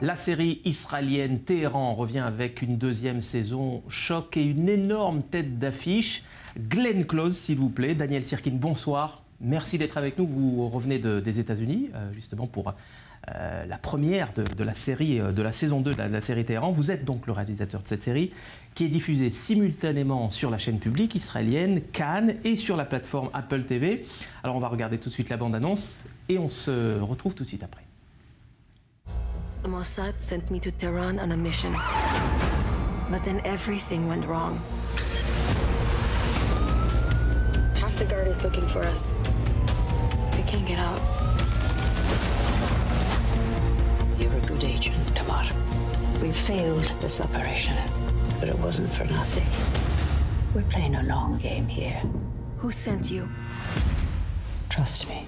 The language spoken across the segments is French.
La série israélienne Téhéran revient avec une deuxième saison choc et une énorme tête d'affiche. Glenn Close, s'il vous plaît. Daniel Sirkin, bonsoir. Merci d'être avec nous. Vous revenez des États-Unis, justement pour la première de la série, de la saison 2 de la série Téhéran. Vous êtes donc le réalisateur de cette série qui est diffusée simultanément sur la chaîne publique israélienne Cannes et sur la plateforme Apple TV. Alors on va regarder tout de suite la bande-annonce et on se retrouve tout de suite après. The Mossad sent me to Tehran on a mission. But then everything went wrong. Half the guard is looking for us. We can't get out. You're a good agent, Tamar. We failed this operation, but it wasn't for nothing. We're playing a long game here. Who sent you? Trust me.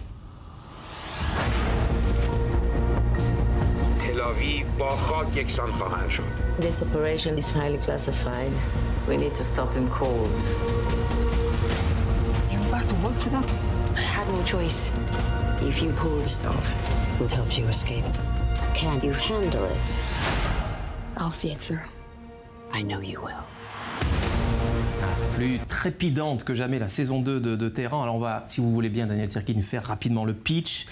This operation is highly classified. We need to stop him cold. You're about to work for them? I had no choice. If you pull this off, we'll help you escape. Can you handle it? I'll see it through. I know you will. Plus trépidante que jamais la saison 2 de Téhéran. Alors on va, si vous voulez bien, Daniel Sirkin, faire rapidement le pitch.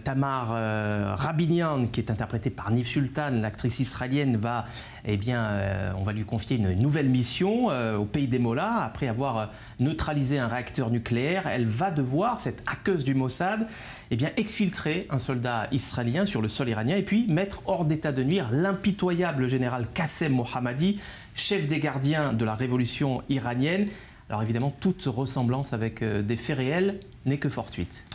Tamar Rabinian, qui est interprétée par Niv Sultan, l'actrice israélienne, va, on va lui confier une nouvelle mission au pays des Mollahs. Après avoir neutralisé un réacteur nucléaire, elle va devoir, cette hackeuse du Mossad, exfiltrer un soldat israélien sur le sol iranien et puis mettre hors d'état de nuire l'impitoyable général Qassem Mohammadi, chef des gardiens de la révolution iranienne. Alors évidemment, toute ressemblance avec des faits réels n'est que fortuite.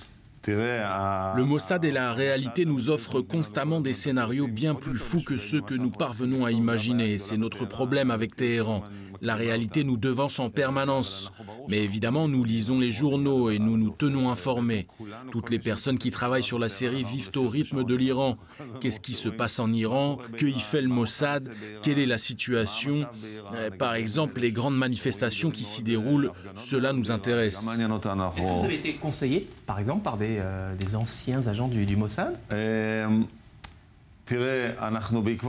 Le Mossad et la réalité nous offrent constamment des scénarios bien plus fous que ceux que nous parvenons à imaginer. C'est notre problème avec Téhéran. La réalité nous devance en permanence. Mais évidemment, nous lisons les journaux et nous nous tenons informés. Toutes les personnes qui travaillent sur la série vivent au rythme de l'Iran. Qu'est-ce qui se passe en Iran? Que y fait le Mossad? Quelle est la situation? Par exemple, les grandes manifestations qui s'y déroulent, cela nous intéresse. Est-ce que vous avez été conseillé, par exemple, par des anciens agents du Mossad?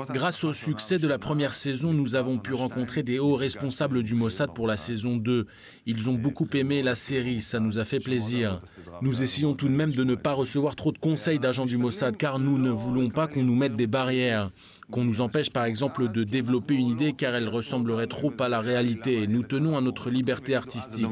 Grâce au succès de la première saison, nous avons pu rencontrer des hauts responsables du Mossad pour la saison 2. Ils ont beaucoup aimé la série, ça nous a fait plaisir. Nous essayons tout de même de ne pas recevoir trop de conseils d'agents du Mossad, car nous ne voulons pas qu'on nous mette des barrières, qu'on nous empêche par exemple de développer une idée car elle ressemblerait trop à la réalité. Nous tenons à notre liberté artistique.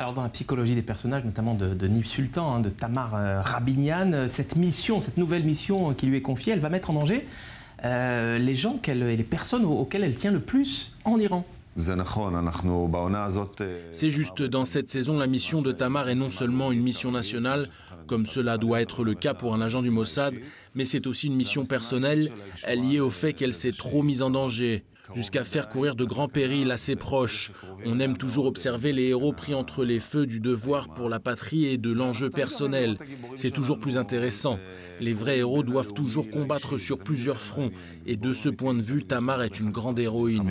Alors dans la psychologie des personnages, notamment de Niv Sultan, de Tamar Rabinian, cette mission, cette nouvelle mission qui lui est confiée, elle va mettre en danger les gens et les personnes auxquelles elle tient le plus en Iran. C'est juste, dans cette saison, la mission de Tamar est non seulement une mission nationale, comme cela doit être le cas pour un agent du Mossad, mais c'est aussi une mission personnelle, liée au fait qu'elle s'est trop mise en danger, jusqu'à faire courir de grands périls à ses proches. On aime toujours observer les héros pris entre les feux du devoir pour la patrie et de l'enjeu personnel. C'est toujours plus intéressant. Les vrais héros doivent toujours combattre sur plusieurs fronts. Et de ce point de vue, Tamar est une grande héroïne.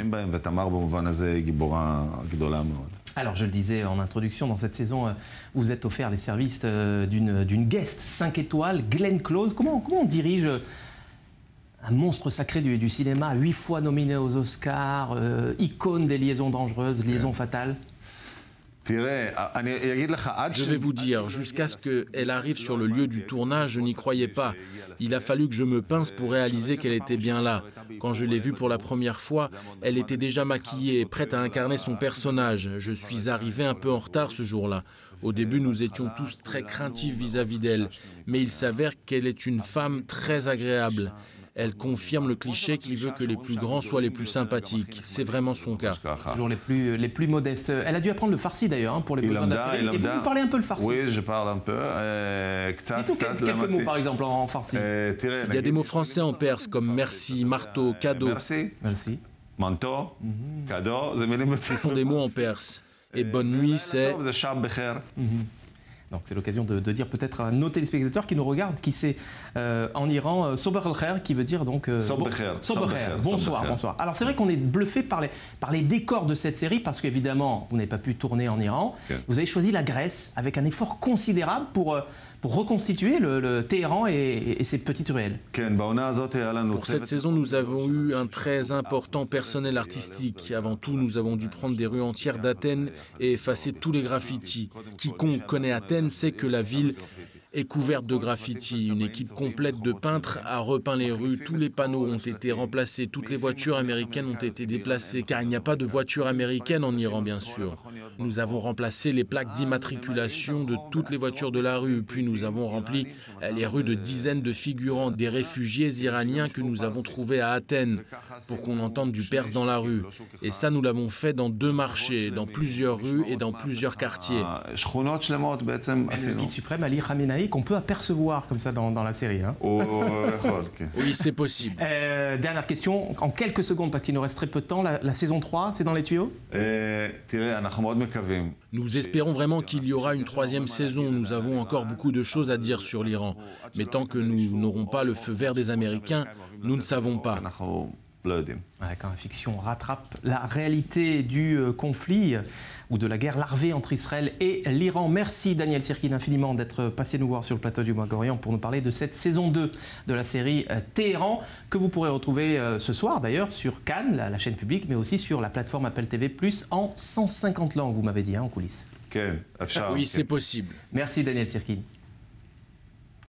Alors, je le disais en introduction, dans cette saison, vous êtes offert les services d'une guest 5 étoiles, Glenn Close. Comment on dirige un monstre sacré du cinéma, 8 fois nominé aux Oscars, icône des liaisons dangereuses, liaisons fatales? Je vais vous dire, jusqu'à ce qu'elle arrive sur le lieu du tournage, je n'y croyais pas. Il a fallu que je me pince pour réaliser qu'elle était bien là. Quand je l'ai vue pour la première fois, elle était déjà maquillée et prête à incarner son personnage. Je suis arrivé un peu en retard ce jour-là. Au début, nous étions tous très craintifs vis-à-vis d'elle. Mais il s'avère qu'elle est une femme très agréable. Elle confirme le cliché qui veut que les plus grands soient les plus sympathiques. C'est vraiment son cas. Toujours les plus modestes. Elle a dû apprendre le farsi d'ailleurs pour les besoins de la série. Et vous parlez un peu le farsi? Oui, je parle un peu. Dites-nous quelques mots par exemple en farsi. Il y a des mots français en perse comme merci, marteau, cadeau. Merci. Manteau, cadeau. Ce sont des mots en perse. Et bonne nuit, c'est... Donc c'est l'occasion de dire peut-être à nos téléspectateurs qui nous regardent, qui c'est en Iran, Sober al-Khair, qui veut dire donc... bonsoir. Alors c'est vrai qu'on est bluffé par les décors de cette série, parce qu'évidemment, vous n'avez pas pu tourner en Iran. Okay. Vous avez choisi la Grèce avec un effort considérable pour pour reconstituer le Téhéran et ses petites ruelles. Pour cette saison, nous avons eu un très important personnel artistique. Avant tout, nous avons dû prendre des rues entières d'Athènes et effacer tous les graffitis. Quiconque connaît Athènes sait que la ville est couverte de graffitis. Une équipe complète de peintres a repeint les rues, tous les panneaux ont été remplacés, toutes les voitures américaines ont été déplacées, car il n'y a pas de voitures américaines en Iran, bien sûr. Nous avons remplacé les plaques d'immatriculation de toutes les voitures de la rue, puis nous avons rempli les rues de dizaines de figurants, des réfugiés iraniens que nous avons trouvés à Athènes, pour qu'on entende du perse dans la rue. Et ça, nous l'avons fait dans 2 marchés, dans plusieurs rues et dans plusieurs quartiers. Le guide suprême Ali Khamenei, qu'on peut apercevoir comme ça dans la série. Hein. Oui, c'est possible. Dernière question, en quelques secondes, parce qu'il nous reste très peu de temps, la saison 3, c'est dans les tuyaux? Nous espérons vraiment qu'il y aura une 3e saison. Nous avons encore beaucoup de choses à dire sur l'Iran. Mais tant que nous n'aurons pas le feu vert des Américains, nous ne savons pas. Quand la fiction rattrape la réalité du conflit ou de la guerre larvée entre Israël et l'Iran. Merci Daniel Sirkin infiniment d'être passé nous voir sur le plateau du Mag-Orient pour nous parler de cette saison 2 de la série Téhéran, que vous pourrez retrouver ce soir d'ailleurs sur Cannes, la chaîne publique, mais aussi sur la plateforme Apple TV+, en 150 langues, vous m'avez dit, en coulisses. Oui, c'est possible. Merci Daniel Sirkin.